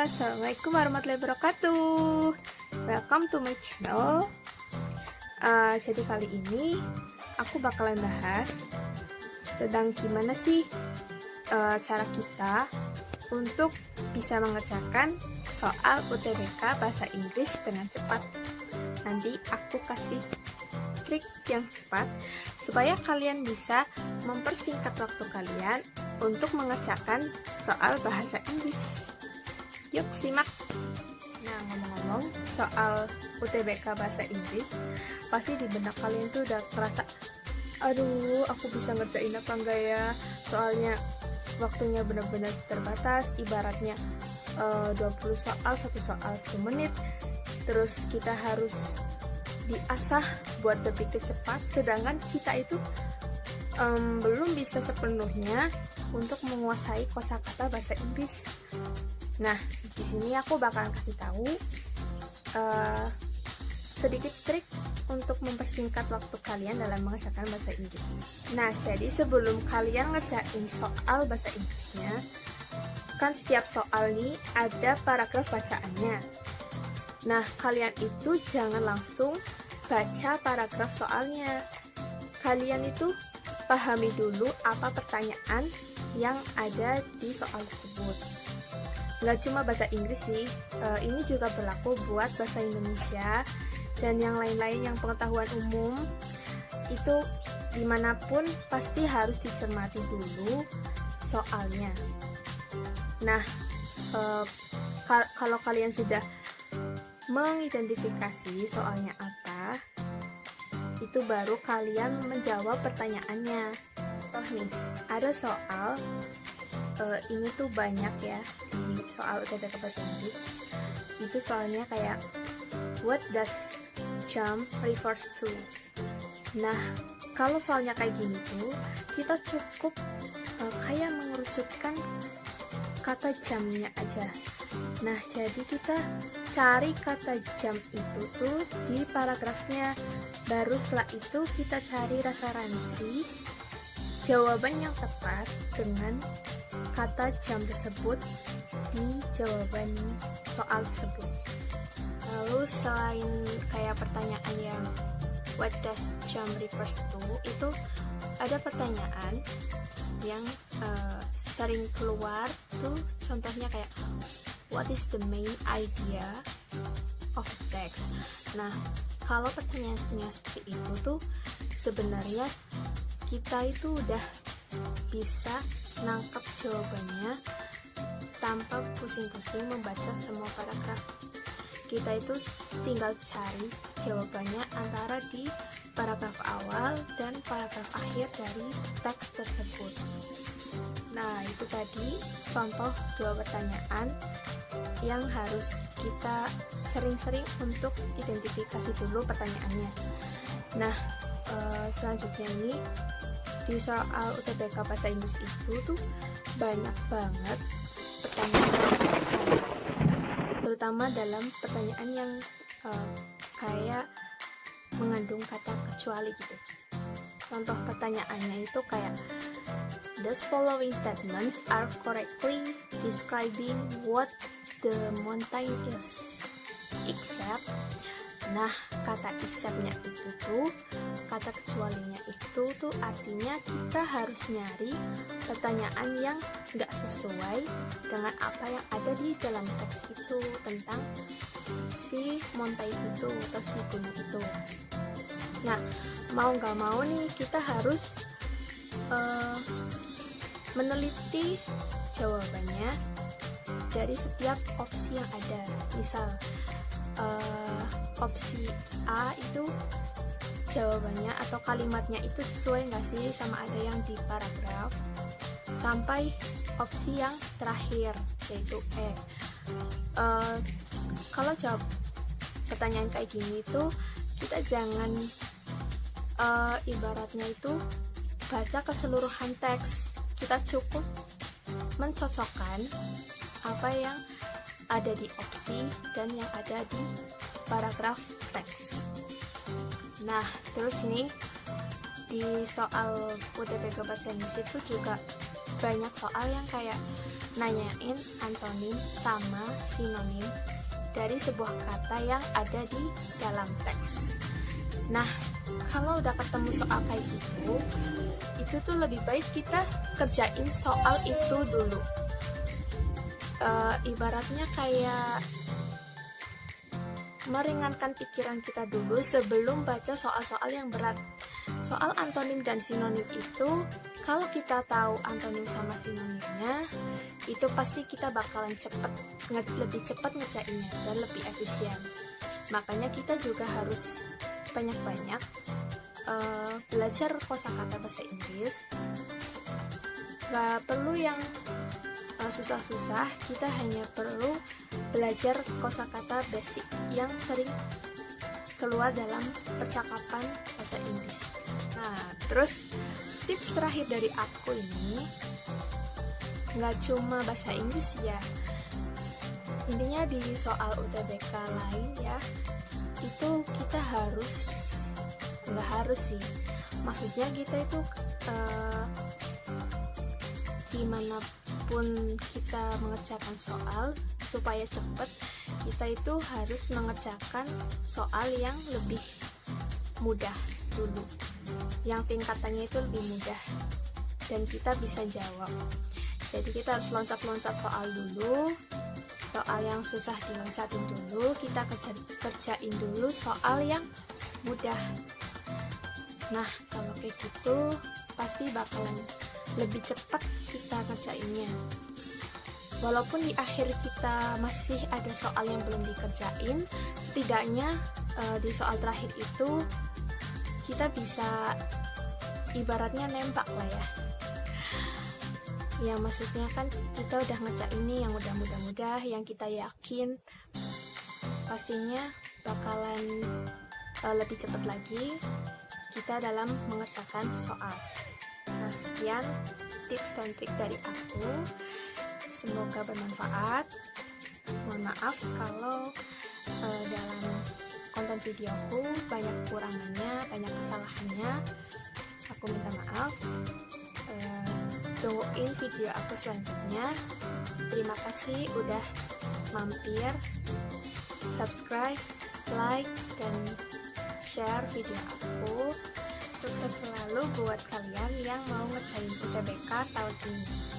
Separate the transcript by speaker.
Speaker 1: Assalamualaikum warahmatullahi wabarakatuh. Welcome to my channel. Jadi kali ini aku bakalan bahas tentang gimana sih cara kita untuk bisa mengerjakan soal UTBK bahasa Inggris dengan cepat. Nanti aku kasih trik yang cepat supaya kalian bisa mempersingkat waktu kalian untuk mengerjakan soal bahasa Inggris. Yuk simak. Nah, ngomong-ngomong soal UTBK bahasa Inggris, pasti di benak kalian tuh udah kerasa, aduh aku bisa ngerjain apa enggak ya, soalnya waktunya benar-benar terbatas, ibaratnya 20 soal, 1 soal 1 menit, terus kita harus diasah buat berpikir cepat, sedangkan kita itu belum bisa sepenuhnya untuk menguasai kosakata bahasa Inggris. Nah, di sini aku bakalan kasih tahu sedikit trik untuk mempersingkat waktu kalian dalam mengerjakan bahasa Inggris. Nah, jadi sebelum kalian ngerjain soal bahasa Inggrisnya, kan setiap soal nih ada paragraf bacaannya. Nah, kalian itu jangan langsung baca paragraf soalnya. Kalian itu pahami dulu apa pertanyaan yang ada di soal tersebut. Nggak cuma bahasa Inggris sih, ini juga berlaku buat bahasa Indonesia dan yang lain-lain yang pengetahuan umum. Itu dimanapun pasti harus dicermati dulu soalnya. Nah, kalau kalian sudah mengidentifikasi soalnya apa, itu baru kalian menjawab pertanyaannya. Oh nih, ada soal, ini tuh banyak ya di soal UTBK bahasa Inggris. Itu soalnya kayak, what does jump refers to? Nah, kalau soalnya kayak gini tuh, kita cukup kayak mengerucutkan kata jamnya aja. Nah, jadi kita cari kata jam itu tuh di paragrafnya. Baru setelah itu kita cari referensi jawaban yang tepat dengan kata jam tersebut di jawaban soal tersebut. Lalu selain kayak pertanyaan yang what does jam refers to, itu ada pertanyaan yang sering keluar tuh, contohnya kayak what is the main idea of the text. Nah, kalau pertanyaannya seperti itu tuh sebenarnya kita itu udah bisa nangkep jawabannya tanpa pusing-pusing membaca semua paragraf. Kita itu tinggal cari jawabannya antara di paragraf awal dan paragraf akhir dari teks tersebut. Nah, itu tadi contoh 2 pertanyaan yang harus kita sering-sering untuk identifikasi dulu pertanyaannya. Nah, selanjutnya ini di soal UTBK bahasa Inggris itu tuh banyak banget pertanyaan, terutama dalam pertanyaan yang kayak mengandung kata kecuali gitu. Contoh pertanyaannya itu kayak, these following statements are correctly describing what the mountain is, except. Nah, kata exceptnya itu tuh, kata kecualinya itu tuh artinya kita harus nyari pertanyaan yang nggak sesuai dengan apa yang ada di dalam teks itu tentang si mountain itu atau si gunung itu. Nah, mau nggak mau nih kita harus meneliti jawabannya dari setiap opsi yang ada. Misal opsi A itu jawabannya atau kalimatnya itu sesuai nggak sih sama ada yang di paragraf, sampai opsi yang terakhir yaitu E. Kalau jawab pertanyaan kayak gini itu kita jangan ibaratnya itu baca keseluruhan teks. Kita cukup mencocokkan apa yang ada di opsi dan yang ada di paragraf teks. Nah, terus nih di soal UTBK bahasa Inggris itu juga banyak soal yang kayak nanyain antonim sama sinonim dari sebuah kata yang ada di dalam teks. Nah, kalau udah ketemu soal kayak gitu, itu tuh lebih baik kita kerjain soal itu dulu. Ibaratnya kayak meringankan pikiran kita dulu sebelum baca soal-soal yang berat. Soal antonim dan sinonim itu, kalau kita tahu antonim sama sinonimnya, itu pasti kita bakalan lebih cepat ngerjainnya dan lebih efisien. Makanya kita juga harus banyak-banyak belajar kosakata bahasa Inggris. Gak perlu yang susah-susah, kita hanya perlu belajar kosakata basic yang sering keluar dalam percakapan bahasa Inggris. Nah, terus tips terakhir dari aku ini nggak cuma bahasa Inggris ya, intinya di soal UTBK lain ya, itu kita nggak harus sih, maksudnya kita itu gimana pun kita mengerjakan soal supaya cepat, kita itu harus mengerjakan soal yang lebih mudah dulu, yang tingkatannya itu lebih mudah dan kita bisa jawab. Jadi kita harus loncat-loncat soal dulu, soal yang susah diloncatin dulu, kita kerjain dulu soal yang mudah. Nah, kalau kayak gitu pasti bakalan lebih cepat kita kerjainnya. Walaupun di akhir kita masih ada soal yang belum dikerjain, setidaknya di soal terakhir itu kita bisa ibaratnya nembak lah ya. Yang maksudnya kan kita udah ngerjain ini yang udah mudah-mudah, yang kita yakin pastinya bakalan lebih cepat lagi kita dalam mengerjakan soal. Nah, sekian tips dan trik dari aku. Semoga bermanfaat. Mohon maaf kalau dalam konten videoku banyak kekurangannya, banyak kesalahannya. Aku minta maaf. Tungguin video aku selanjutnya. Terima kasih udah mampir. Subscribe, like, dan share video aku. Sukses selalu buat kalian yang mau ngerjain UTBK tahun ini.